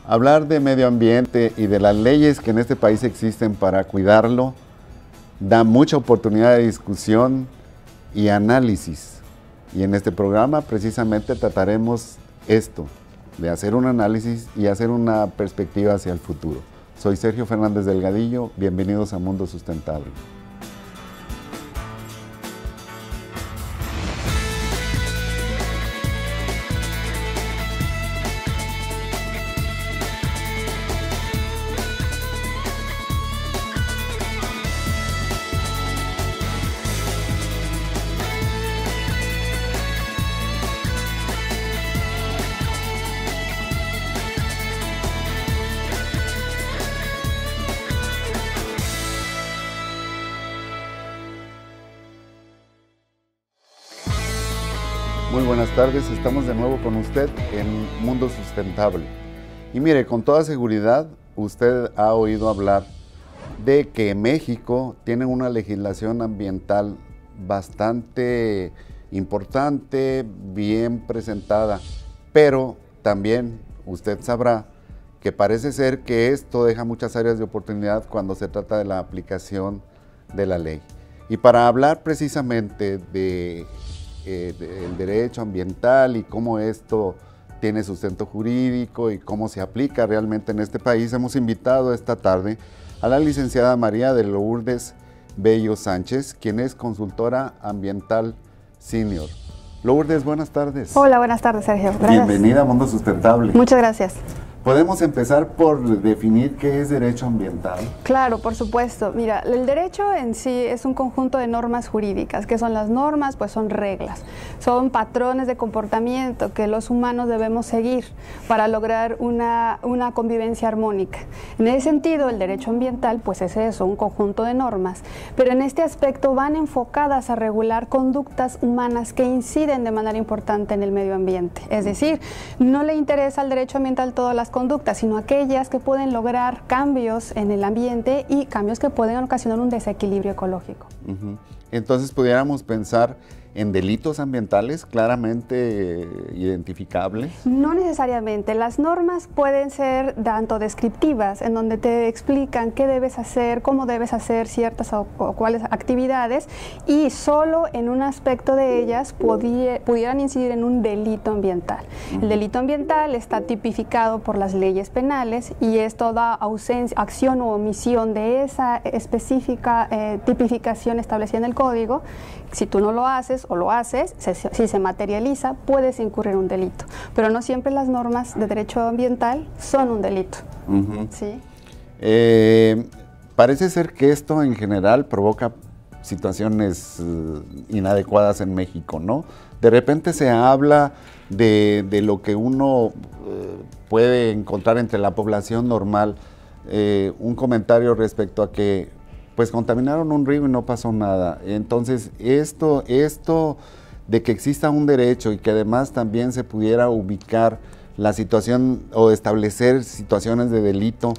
Hablar de medio ambiente y de las leyes que en este país existen para cuidarlo da mucha oportunidad de discusión y análisis. Y en este programa precisamente trataremos esto, de hacer un análisis y hacer una perspectiva hacia el futuro. Soy Sergio Fernández Delgadillo, bienvenidos a Mundo Sustentable. Muy buenas tardes, estamos de nuevo con usted en Mundo Sustentable. Y mire, con toda seguridad, usted ha oído hablar de que México tiene una legislación ambiental bastante importante, bien presentada, pero también usted sabrá que parece ser que esto deja muchas áreas de oportunidad cuando se trata de la aplicación de la ley. Y para hablar precisamente del derecho ambiental y cómo esto tiene sustento jurídico y cómo se aplica realmente en este país, hemos invitado esta tarde a la licenciada María de Lourdes Bello Sánchez, quien es consultora ambiental senior. Lourdes, buenas tardes. Hola, buenas tardes, Sergio. Gracias. Bienvenida a Mundo Sustentable. Muchas gracias. ¿Podemos empezar por definir qué es derecho ambiental? Claro, por supuesto. Mira, el derecho en sí es un conjunto de normas jurídicas. ¿Qué son las normas? Pues son reglas. Son patrones de comportamiento que los humanos debemos seguir para lograr una convivencia armónica. En ese sentido, el derecho ambiental pues es eso, un conjunto de normas. Pero en este aspecto van enfocadas a regular conductas humanas que inciden de manera importante en el medio ambiente. Es decir, no le interesa al derecho ambiental todas las conductas, sino aquellas que pueden lograr cambios en el ambiente y cambios que pueden ocasionar un desequilibrio ecológico. Entonces pudiéramos pensar en delitos ambientales claramente identificables. No necesariamente. Las normas pueden ser tanto descriptivas, en donde te explican qué debes hacer, cómo debes hacer ciertas o cuáles actividades, y solo en un aspecto de ellas pudieran incidir en un delito ambiental. El delito ambiental está tipificado por las leyes penales y es toda ausencia, acción o omisión de esa específica tipificación establecida en el código. Si tú no lo haces o lo haces, si se materializa, puedes incurrir en un delito. Pero no siempre las normas de derecho ambiental son un delito. ¿Sí? Parece ser que esto en general provoca situaciones inadecuadas en México, ¿no? De repente se habla de lo que uno puede encontrar entre la población normal, un comentario respecto a que pues contaminaron un río y no pasó nada. Entonces, esto de que exista un derecho y que además también se pudiera ubicar la situación o establecer situaciones de delito,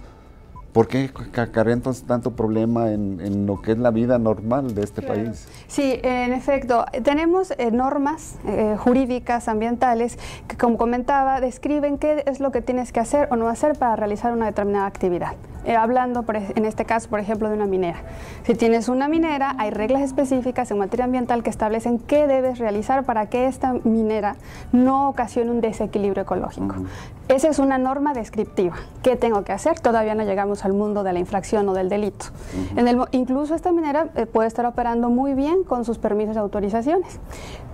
¿por qué acarrea entonces tanto problema en lo que es la vida normal de este país? Sí, en efecto, tenemos normas jurídicas ambientales que, como comentaba, describen qué es lo que tienes que hacer o no hacer para realizar una determinada actividad. Hablando en este caso, por ejemplo, de una minera. Si tienes una minera, hay reglas específicas en materia ambiental que establecen qué debes realizar para que esta minera no ocasione un desequilibrio ecológico. Esa es una norma descriptiva. ¿Qué tengo que hacer? Todavía no llegamos al mundo de la infracción o del delito. Incluso esta minera puede estar operando muy bien con sus permisos y autorizaciones.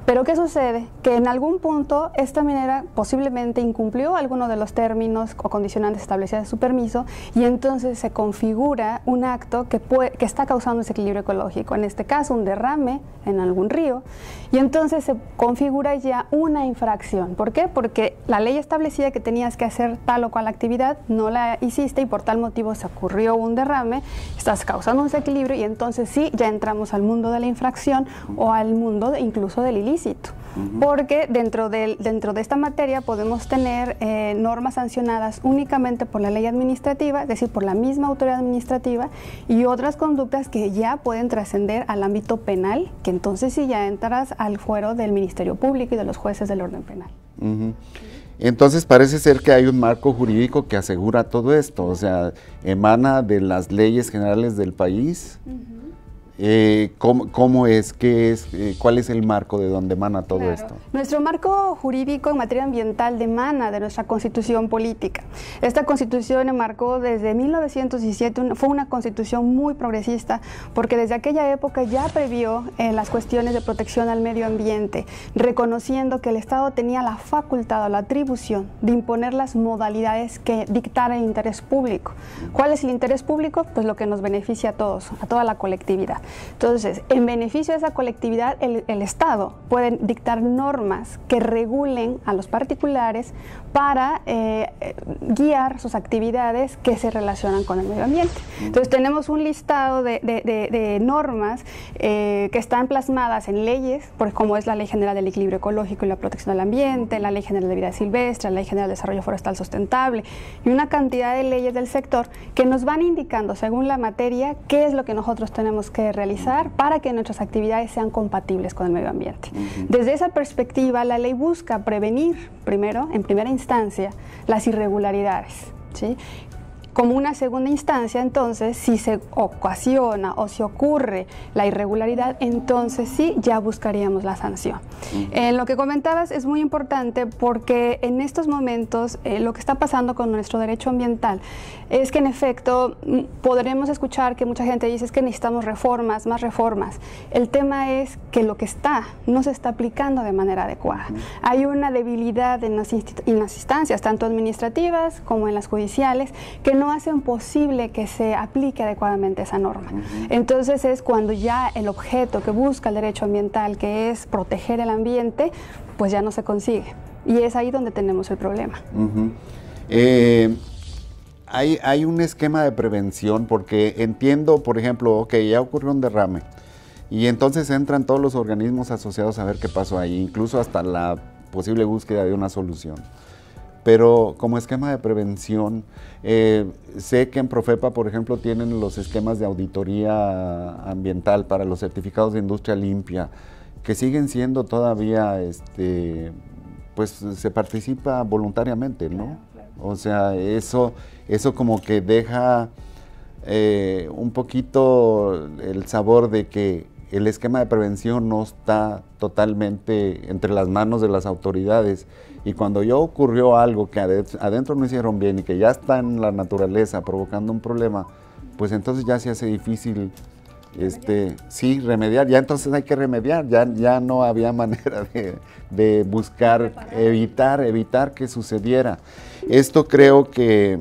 Pero ¿qué sucede? Que en algún punto esta minera posiblemente incumplió alguno de los términos o condicionantes establecidos en su permiso y entonces se configura un acto que está causando un desequilibrio ecológico, en este caso un derrame en algún río, y entonces se configura ya una infracción. ¿Por qué? Porque la ley establecía que tenías que hacer tal o cual actividad, no la hiciste y por tal motivo se ocurrió un derrame, estás causando un desequilibrio y entonces sí, ya entramos al mundo de la infracción o al mundo incluso del ilícito. porque dentro de esta materia podemos tener normas sancionadas únicamente por la ley administrativa, es decir, por la misma autoridad administrativa, y otras conductas que ya pueden trascender al ámbito penal, que entonces sí ya entras al fuero del Ministerio Público y de los jueces del orden penal. Entonces parece ser que hay un marco jurídico que asegura todo esto, o sea, emana de las leyes generales del país. ¿Cómo es? ¿Qué es? ¿Cuál es el marco de donde emana todo esto? Nuestro marco jurídico en materia ambiental emana de nuestra Constitución política. Esta Constitución enmarcó desde 1917, fue una Constitución muy progresista, porque desde aquella época ya previó las cuestiones de protección al medio ambiente, reconociendo que el Estado tenía la facultad o la atribución de imponer las modalidades que dictara el interés público. ¿Cuál es el interés público? Pues lo que nos beneficia a todos, a toda la colectividad. Entonces, en beneficio de esa colectividad, el Estado puede dictar normas que regulen a los particulares para guiar sus actividades que se relacionan con el medio ambiente. Entonces, tenemos un listado de normas que están plasmadas en leyes, como es la Ley General del Equilibrio Ecológico y la Protección del Ambiente, la Ley General de Vida Silvestre, la Ley General de Desarrollo Forestal Sustentable, y una cantidad de leyes del sector que nos van indicando, según la materia, qué es lo que nosotros tenemos que realizar para que nuestras actividades sean compatibles con el medio ambiente. Desde esa perspectiva, la ley busca prevenir, primero, en primera instancia, las irregularidades, ¿sí? Como una segunda instancia, entonces, si se ocasiona o si ocurre la irregularidad, entonces sí, ya buscaríamos la sanción. Lo que comentabas es muy importante porque en estos momentos lo que está pasando con nuestro derecho ambiental es que en efecto podremos escuchar que mucha gente dice es que necesitamos reformas, más reformas. El tema es que lo que no se está aplicando de manera adecuada. Hay una debilidad en las instancias, tanto administrativas como en las judiciales, que no hacen posible que se aplique adecuadamente esa norma. Entonces es cuando ya el objeto que busca el derecho ambiental, que es proteger el ambiente, pues ya no se consigue. Y es ahí donde tenemos el problema. Hay un esquema de prevención, porque entiendo, por ejemplo, ok, ya ocurrió un derrame, y entonces entran todos los organismos asociados a ver qué pasó ahí, incluso hasta la posible búsqueda de una solución. Pero como esquema de prevención, sé que en Profepa, por ejemplo, tienen los esquemas de auditoría ambiental para los certificados de industria limpia, que siguen siendo todavía, pues se participa voluntariamente, ¿no? O sea, eso como que deja un poquito el sabor de que el esquema de prevención no está totalmente entre las manos de las autoridades, y cuando ya ocurrió algo que adentro no hicieron bien y que ya está en la naturaleza provocando un problema, pues entonces ya se hace difícil sí, remediar. Ya entonces hay que remediar, ya no había manera de buscar evitar que sucediera. Esto creo que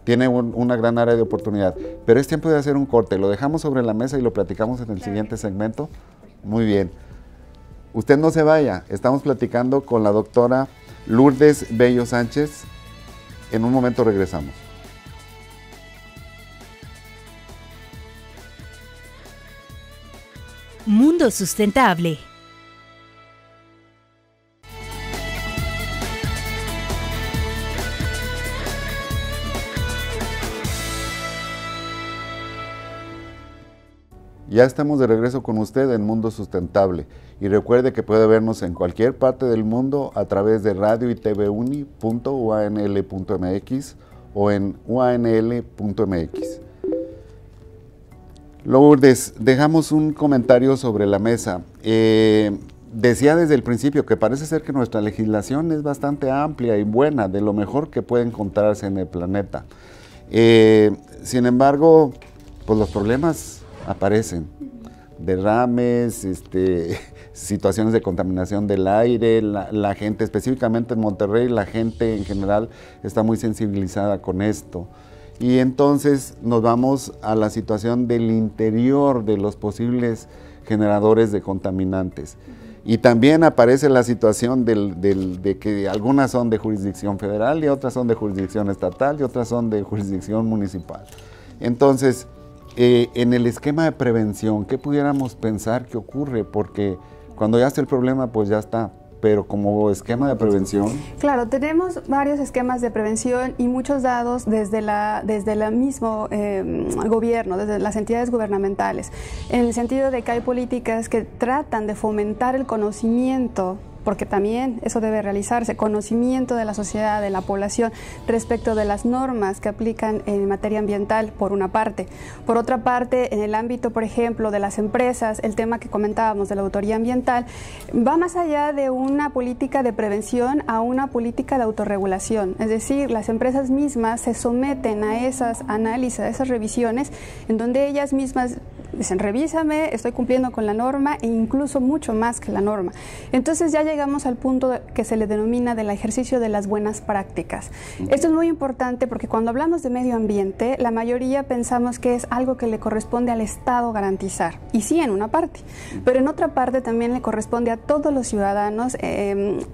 tiene una gran área de oportunidad, pero es tiempo de hacer un corte. Lo dejamos sobre la mesa y lo platicamos en el siguiente segmento. Muy bien. Usted no se vaya, estamos platicando con la doctora Lourdes Bello Sánchez. En un momento regresamos. Mundo Sustentable. Ya estamos de regreso con usted en Mundo Sustentable, y recuerde que puede vernos en cualquier parte del mundo a través de radio y tvuni.uanl.mx o en uanl.mx. Lourdes, dejamos un comentario sobre la mesa. Decía desde el principio que parece ser que nuestra legislación es bastante amplia y buena, de lo mejor que puede encontrarse en el planeta. Sin embargo, pues los problemas aparecen, derrames, situaciones de contaminación del aire, la gente, específicamente en Monterrey, la gente en general está muy sensibilizada con esto. Y entonces nos vamos a la situación del interior de los posibles generadores de contaminantes. Y también aparece la situación de que algunas son de jurisdicción federal y otras son de jurisdicción estatal y otras son de jurisdicción municipal. Entonces, en el esquema de prevención, ¿qué pudiéramos pensar que ocurre? Porque Cuando ya está el problema, pues ya está. Pero como esquema de prevención... Claro, tenemos varios esquemas de prevención y muchos dados desde el mismo gobierno, desde las entidades gubernamentales, en el sentido de que hay políticas que tratan de fomentar el conocimiento, porque también eso debe realizarse, conocimiento de la sociedad, de la población, respecto de las normas que aplican en materia ambiental, por una parte. Por otra parte, en el ámbito, por ejemplo, de las empresas, el tema que comentábamos de la autoría ambiental, va más allá de una política de prevención a una política de autorregulación. Es decir, las empresas mismas se someten a esas análisis, a esas revisiones, en donde ellas mismas dicen, revísame, estoy cumpliendo con la norma e incluso mucho más que la norma. Entonces ya llegamos al punto que se le denomina del ejercicio de las buenas prácticas. Esto es muy importante porque cuando hablamos de medio ambiente, la mayoría pensamos que es algo que le corresponde al Estado garantizar. Y sí, en una parte. Pero en otra parte también le corresponde a todos los ciudadanos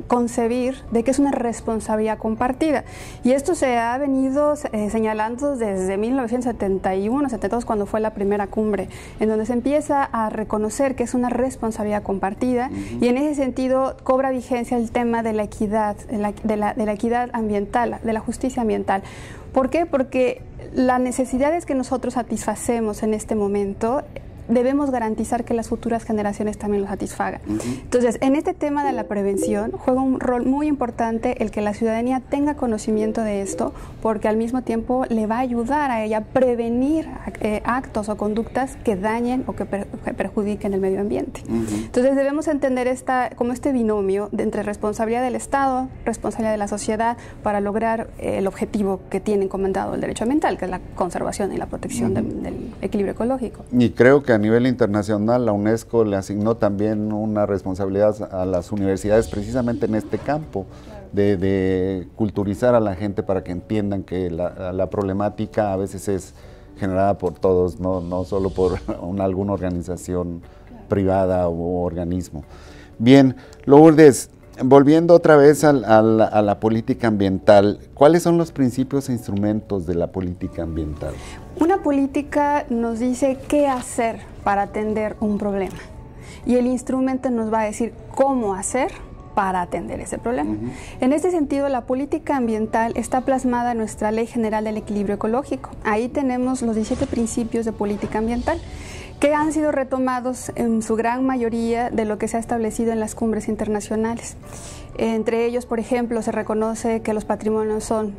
concebir de que es una responsabilidad compartida. Y esto se ha venido señalando desde 1971, 72, cuando fue la primera cumbre, en donde se empieza a reconocer que es una responsabilidad compartida, y en ese sentido cobra vigencia el tema de la equidad, de la equidad ambiental, de la justicia ambiental. ¿Por qué? Porque las necesidades que nosotros satisfacemos en este momento debemos garantizar que las futuras generaciones también lo satisfagan. Entonces, en este tema de la prevención juega un rol muy importante el que la ciudadanía tenga conocimiento de esto, porque al mismo tiempo le va a ayudar a ella a prevenir actos o conductas que dañen o que perjudiquen el medio ambiente. Entonces, debemos entender como este binomio entre responsabilidad del Estado, responsabilidad de la sociedad, para lograr el objetivo que tiene encomendado el derecho ambiental, que es la conservación y la protección del equilibrio ecológico. Y creo que a nivel internacional la UNESCO le asignó también una responsabilidad a las universidades precisamente en este campo, de culturizar a la gente para que entiendan que la problemática a veces es generada por todos, no solo por alguna organización privada o organismo. Bien, Lourdes, volviendo otra vez a la política ambiental, ¿cuáles son los principios e instrumentos de la política ambiental? Una política nos dice qué hacer para atender un problema, y el instrumento nos va a decir cómo hacer para atender ese problema. En este sentido, la política ambiental está plasmada en nuestra Ley General del Equilibrio Ecológico. Ahí tenemos los 17 principios de política ambiental, que han sido retomados en su gran mayoría de lo que se ha establecido en las cumbres internacionales. Entre ellos, por ejemplo, se reconoce que los patrimonios son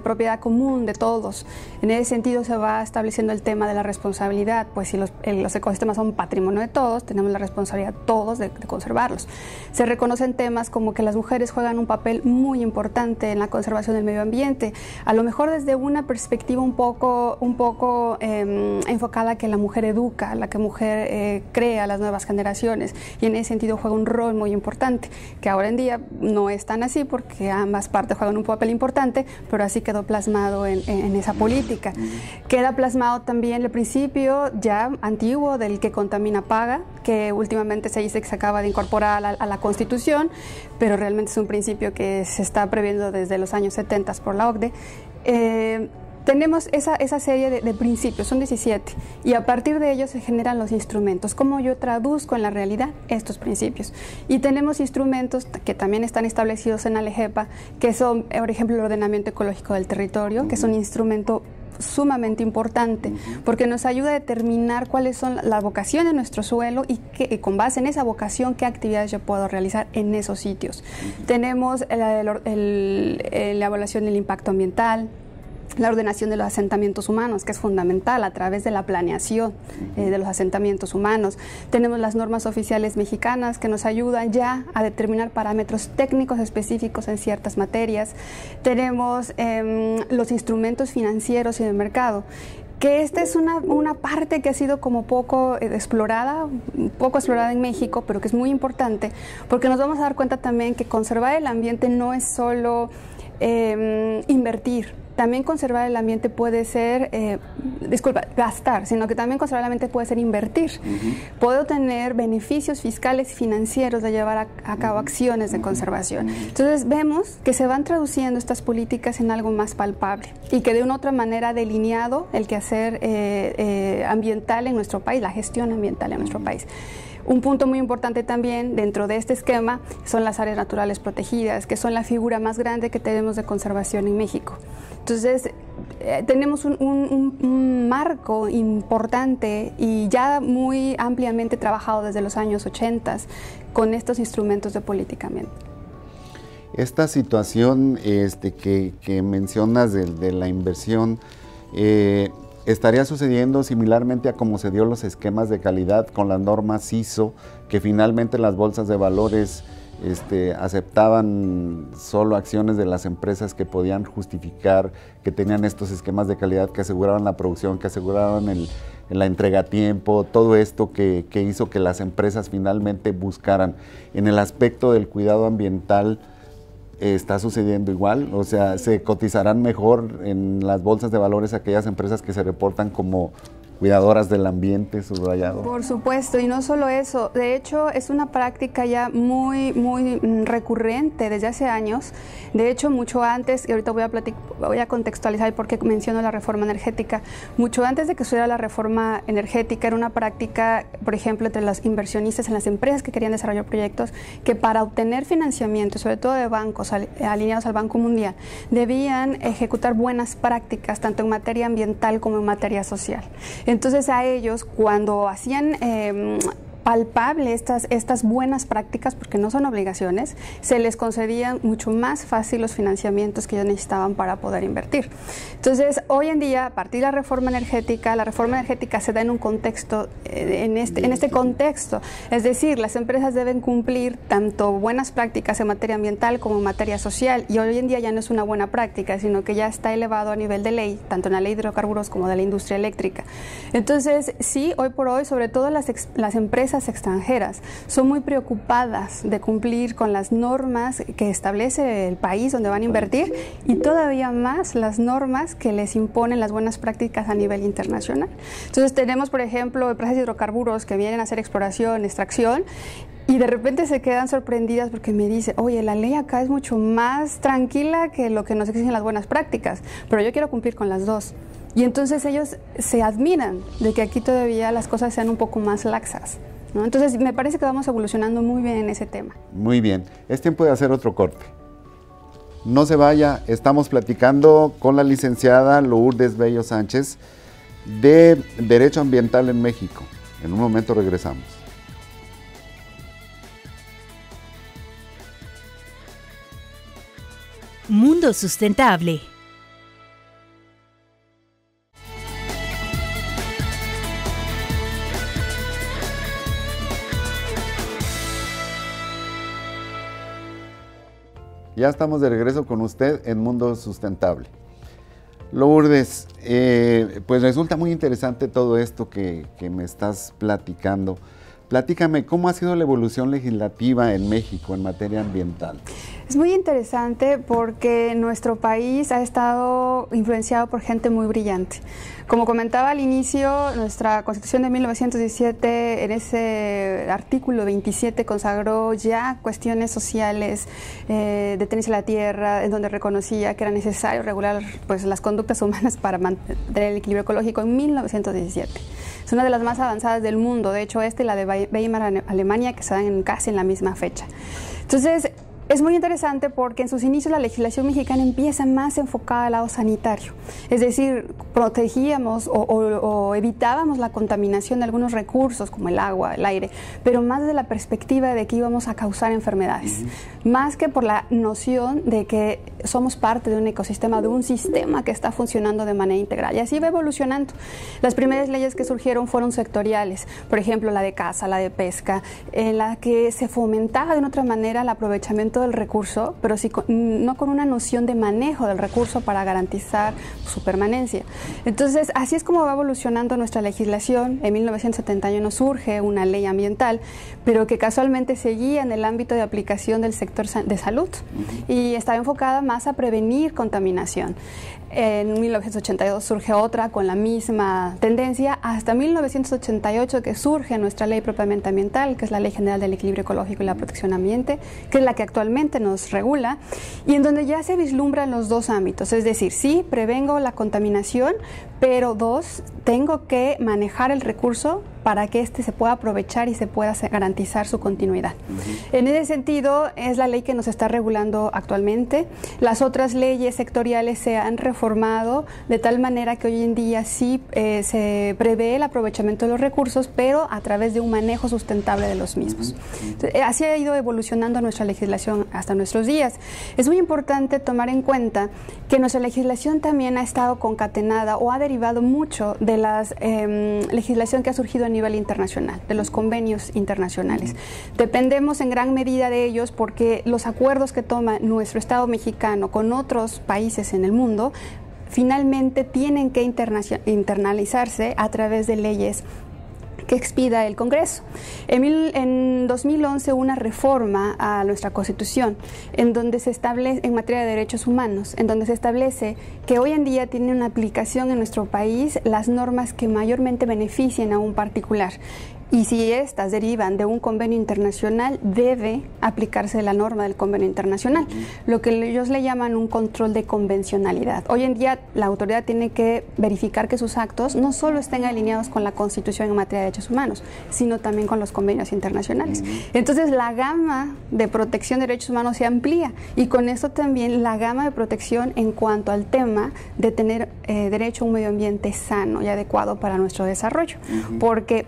propiedad común de todos. En ese sentido se va estableciendo el tema de la responsabilidad, pues si los ecosistemas son patrimonio de todos, tenemos la responsabilidad todos de conservarlos. Se reconocen temas como que las mujeres juegan un papel muy importante en la conservación del medio ambiente, a lo mejor desde una perspectiva un poco enfocada a que la mujer educa, la que la mujer crea a las nuevas generaciones, y en ese sentido juega un rol muy importante, que ahora en día no es tan así porque ambas partes juegan un papel importante, pero así quedó plasmado en esa política. Queda plasmado también el principio ya antiguo del que contamina paga, que últimamente se dice que se acaba de incorporar a la Constitución, pero realmente es un principio que se está previendo desde los años 70 por la OCDE. Tenemos esa serie de principios, son 17, y a partir de ellos se generan los instrumentos. ¿Cómo yo traduzco en la realidad estos principios? Y tenemos instrumentos que también están establecidos en la LEGEPA, que son, por ejemplo, el ordenamiento ecológico del territorio, que es un instrumento sumamente importante, porque nos ayuda a determinar cuáles son la vocación de nuestro suelo y con base en esa vocación qué actividades yo puedo realizar en esos sitios. Tenemos la evaluación del impacto ambiental, la ordenación de los asentamientos humanos, que es fundamental a través de la planeación de los asentamientos humanos. Tenemos las normas oficiales mexicanas que nos ayudan ya a determinar parámetros técnicos específicos en ciertas materias. Tenemos los instrumentos financieros y de mercado, que esta es una parte que ha sido como poco explorada en México, pero que es muy importante, porque nos vamos a dar cuenta también que conservar el ambiente no es solo invertir. También conservar el ambiente puede ser, gastar, sino que también conservar el ambiente puede ser invertir. Puedo tener beneficios fiscales y financieros de llevar a cabo acciones de conservación. Entonces vemos que se van traduciendo estas políticas en algo más palpable y que de una otra manera ha delineado el quehacer ambiental en nuestro país, la gestión ambiental en nuestro país. Un punto muy importante también dentro de este esquema son las áreas naturales protegidas, que son la figura más grande que tenemos de conservación en México. Entonces, tenemos un marco importante y ya muy ampliamente trabajado desde los años 80 con estos instrumentos de política ambiental. Esta situación que mencionas de la inversión, ¿estaría sucediendo similarmente a como se dio los esquemas de calidad con las normas ISO, que finalmente las bolsas de valores aceptaban solo acciones de las empresas que podían justificar, que tenían estos esquemas de calidad que aseguraban la producción, que aseguraban la entrega a tiempo, todo esto que hizo que las empresas finalmente buscaran? En el aspecto del cuidado ambiental, ¿está sucediendo igual? O sea, ¿se cotizarán mejor en las bolsas de valores aquellas empresas que se reportan como cuidadoras del ambiente, subrayado? Por supuesto, y no solo eso, de hecho es una práctica ya muy recurrente desde hace años. De hecho, mucho antes, y ahorita voy a contextualizar por qué menciono la reforma energética, mucho antes de que sucediera la reforma energética, era una práctica, por ejemplo, entre los inversionistas en las empresas que querían desarrollar proyectos, que para obtener financiamiento, sobre todo de bancos alineados al Banco Mundial, debían ejecutar buenas prácticas, tanto en materia ambiental como en materia social. Entonces a ellos, cuando hacían palpable estas buenas prácticas, porque no son obligaciones, se les concedían mucho más fácil los financiamientos que ellos necesitaban para poder invertir. Entonces, hoy en día, a partir de la reforma energética se da en un contexto, en este contexto, es decir, las empresas deben cumplir tanto buenas prácticas en materia ambiental como en materia social, y hoy en día ya no es una buena práctica, sino que ya está elevado a nivel de ley, tanto en la ley de hidrocarburos como de la industria eléctrica. Entonces, sí, hoy por hoy, sobre todo las empresas extranjeras son muy preocupadas de cumplir con las normas que establece el país donde van a invertir, y todavía más las normas que les imponen las buenas prácticas a nivel internacional. Entonces tenemos, por ejemplo, empresas de hidrocarburos que vienen a hacer exploración, extracción, y de repente se quedan sorprendidas porque me dicen, oye, la ley acá es mucho más tranquila que lo que nos exigen las buenas prácticas, pero yo quiero cumplir con las dos. Y entonces ellos se admiran de que aquí todavía las cosas sean un poco más laxas, ¿no? Entonces me parece que vamos evolucionando muy bien en ese tema. Muy bien, es tiempo de hacer otro corte. No se vaya, estamos platicando con la licenciada Lourdes Bello Sánchez de Derecho Ambiental en México. En un momento regresamos. Mundo Sustentable. Ya estamos de regreso con usted en Mundo Sustentable. Lourdes, pues resulta muy interesante todo esto que me estás platicando. Platícame, ¿cómo ha sido la evolución legislativa en México en materia ambiental? Es muy interesante porque nuestro país ha estado influenciado por gente muy brillante. Como comentaba al inicio, nuestra Constitución de 1917, en ese artículo 27, consagró ya cuestiones sociales de tenencia de la tierra, en donde reconocía que era necesario regular pues, las conductas humanas para mantener el equilibrio ecológico en 1917. Es una de las más avanzadas del mundo, de hecho y la de Weimar, Alemania, que se dan casi en la misma fecha. Entonces, es muy interesante porque en sus inicios la legislación mexicana empieza más enfocada al lado sanitario, es decir, protegíamos o evitábamos la contaminación de algunos recursos como el agua, el aire, pero más desde la perspectiva de que íbamos a causar enfermedades, más que por la noción de que somos parte de un ecosistema, de un sistema que está funcionando de manera integral, y así va evolucionando. Las primeras leyes que surgieron fueron sectoriales, por ejemplo la de caza, la de pesca, en la que se fomentaba de una otra manera el aprovechamiento del recurso, pero sí no con una noción de manejo del recurso para garantizar su permanencia. Entonces, así es como va evolucionando nuestra legislación. En 1971 surge una ley ambiental, pero que casualmente seguía en el ámbito de aplicación del sector de salud y estaba enfocada más a prevenir contaminación. En 1982 surge otra con la misma tendencia, hasta 1988 que surge nuestra ley propiamente ambiental, que es la Ley General del Equilibrio Ecológico y la Protección Ambiente, que es la que actualmente nos regula, y en donde ya se vislumbran los dos ámbitos, es decir, sí, prevengo la contaminación, pero dos, tengo que manejar el recurso para que éste se pueda aprovechar y se pueda garantizar su continuidad. En ese sentido, es la ley que nos está regulando actualmente. Las otras leyes sectoriales se han reformado de tal manera que hoy en día sí se prevé el aprovechamiento de los recursos, pero a través de un manejo sustentable de los mismos. Así ha ido evolucionando nuestra legislación hasta nuestros días. Es muy importante tomar en cuenta que nuestra legislación también ha estado concatenada o ha derivado mucho de la legislación que ha surgido a nivel internacional, de los convenios internacionales. Dependemos en gran medida de ellos porque los acuerdos que toma nuestro Estado mexicano con otros países en el mundo finalmente tienen que internalizarse a través de leyes que expida el Congreso. En 2011 una reforma a nuestra Constitución en donde se establece, en materia de derechos humanos, en donde se establece que hoy en día tienen una aplicación en nuestro país las normas que mayormente beneficien a un particular. Y si estas derivan de un convenio internacional, debe aplicarse la norma del convenio internacional, lo que ellos le llaman un control de convencionalidad. Hoy en día la autoridad tiene que verificar que sus actos no solo estén alineados con la Constitución en materia de derechos humanos, sino también con los convenios internacionales. Entonces la gama de protección de derechos humanos se amplía y con esto también la gama de protección en cuanto al tema de tener derecho a un medio ambiente sano y adecuado para nuestro desarrollo, porque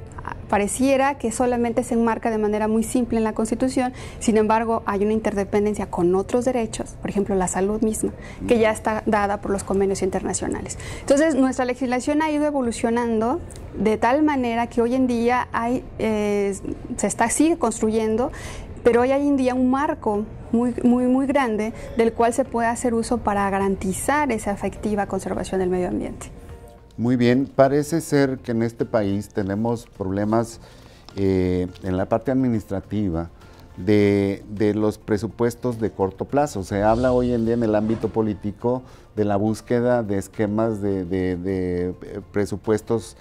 pareciera que solamente se enmarca de manera muy simple en la Constitución, sin embargo hay una interdependencia con otros derechos, por ejemplo la salud misma, que ya está dada por los convenios internacionales. Entonces nuestra legislación ha ido evolucionando de tal manera que hoy en día sigue construyendo, pero hoy hay en día un marco muy grande del cual se puede hacer uso para garantizar esa efectiva conservación del medio ambiente. Muy bien, parece ser que en este país tenemos problemas en la parte administrativa de los presupuestos de corto plazo. Se habla hoy en día en el ámbito político de la búsqueda de esquemas de presupuestos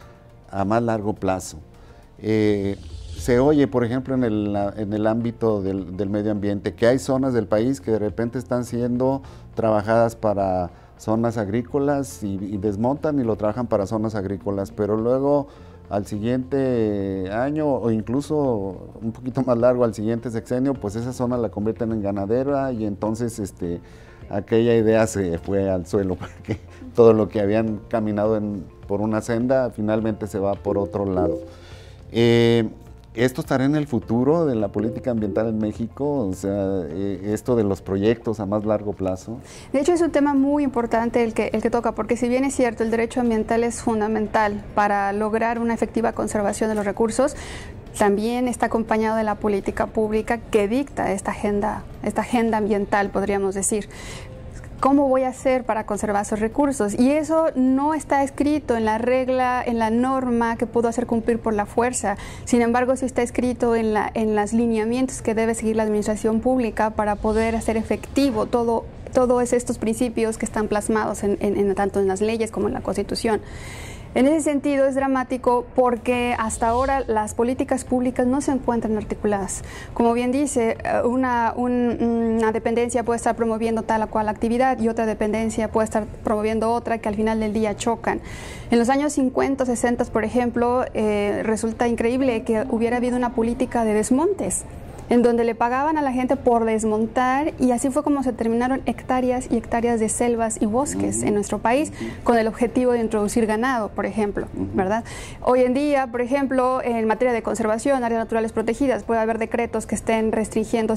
a más largo plazo. Se oye, por ejemplo, en el ámbito del medio ambiente, que hay zonas del país que de repente están siendo trabajadas para zonas agrícolas y desmontan y lo trabajan para zonas agrícolas, pero luego al siguiente año o incluso un poquito más largo al siguiente sexenio, pues esa zona la convierten en ganadera y entonces aquella idea se fue al suelo porque todo lo que habían caminado por una senda finalmente se va por otro lado. ¿Esto estará en el futuro de la política ambiental en México? O sea, esto de los proyectos a más largo plazo. De hecho, es un tema muy importante el que toca, porque si bien es cierto, el derecho ambiental es fundamental para lograr una efectiva conservación de los recursos, también está acompañado de la política pública que dicta esta agenda ambiental, podríamos decir. ¿Cómo voy a hacer para conservar esos recursos? Y eso no está escrito en la regla, en la norma que puedo hacer cumplir por la fuerza. Sin embargo, sí está escrito en los lineamientos que debe seguir la administración pública para poder hacer efectivo todos estos principios que están plasmados tanto en las leyes como en la Constitución. En ese sentido es dramático porque hasta ahora las políticas públicas no se encuentran articuladas. Como bien dice, una dependencia puede estar promoviendo tal o cual actividad y otra dependencia puede estar promoviendo otra que al final del día chocan. En los años 50, 60, por ejemplo, resulta increíble que hubiera habido una política de desmontes, en donde le pagaban a la gente por desmontar y así fue como se terminaron hectáreas y hectáreas de selvas y bosques en nuestro país con el objetivo de introducir ganado, por ejemplo, ¿verdad? Hoy en día, por ejemplo, en materia de conservación, áreas naturales protegidas, puede haber decretos que estén restringiendo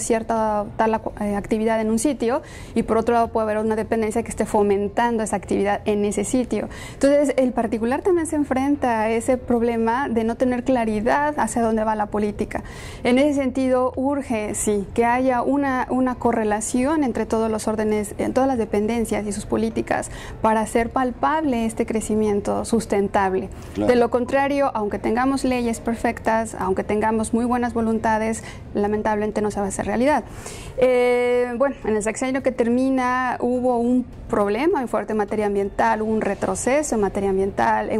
tal actividad en un sitio y por otro lado puede haber una dependencia que esté fomentando esa actividad en ese sitio. Entonces, el particular también se enfrenta a ese problema de no tener claridad hacia dónde va la política. En ese sentido, urge, sí, que haya una correlación entre todos los órdenes, en todas las dependencias y sus políticas para hacer palpable este crecimiento sustentable. Claro. De lo contrario, aunque tengamos leyes perfectas, aunque tengamos muy buenas voluntades, lamentablemente no se va a hacer realidad. Bueno, en el sexenio que termina hubo un problema muy fuerte en materia ambiental, hubo un retroceso en materia ambiental,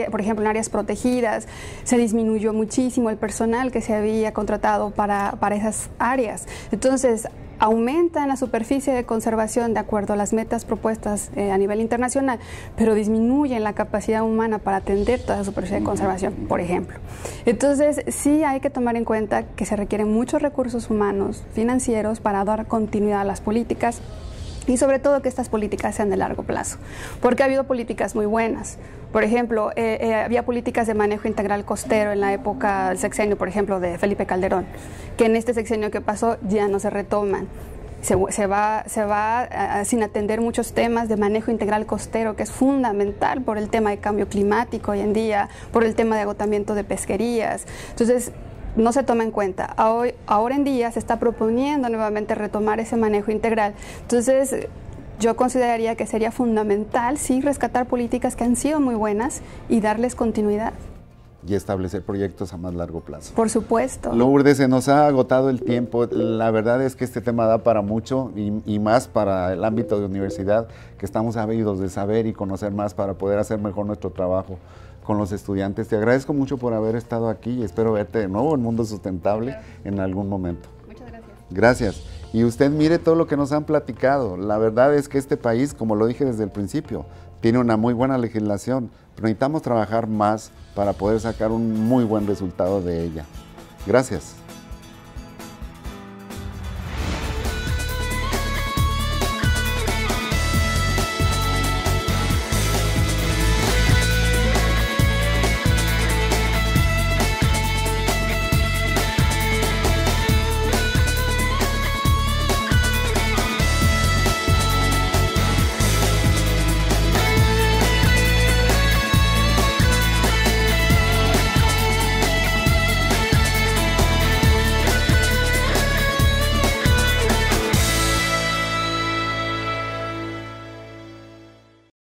por ejemplo, en áreas protegidas se disminuyó muchísimo el personal que se había contratado para esas áreas. Entonces, aumentan la superficie de conservación de acuerdo a las metas propuestas a nivel internacional, pero disminuyen la capacidad humana para atender toda la superficie de conservación, por ejemplo. Entonces, sí hay que tomar en cuenta que se requieren muchos recursos humanos, financieros, para dar continuidad a las políticas, y sobre todo que estas políticas sean de largo plazo, porque ha habido políticas muy buenas. Por ejemplo, había políticas de manejo integral costero en la época del sexenio, por ejemplo, de Felipe Calderón, que en este sexenio que pasó ya no se retoman. Se va sin atender muchos temas de manejo integral costero, que es fundamental por el tema de cambio climático hoy en día, por el tema de agotamiento de pesquerías. Entonces, no se toma en cuenta. Ahora en día se está proponiendo nuevamente retomar ese manejo integral. Entonces, yo consideraría que sería fundamental, sí, rescatar políticas que han sido muy buenas y darles continuidad. Y establecer proyectos a más largo plazo. Por supuesto. Lourdes, se nos ha agotado el tiempo. La verdad es que este tema da para mucho y más para el ámbito de universidad, que estamos ávidos de saber y conocer más para poder hacer mejor nuestro trabajo con los estudiantes. Te agradezco mucho por haber estado aquí y espero verte de nuevo en Mundo Sustentable en algún momento. Muchas gracias. Gracias. Y usted mire todo lo que nos han platicado. La verdad es que este país, como lo dije desde el principio, tiene una muy buena legislación, pero necesitamos trabajar más para poder sacar un muy buen resultado de ella. Gracias.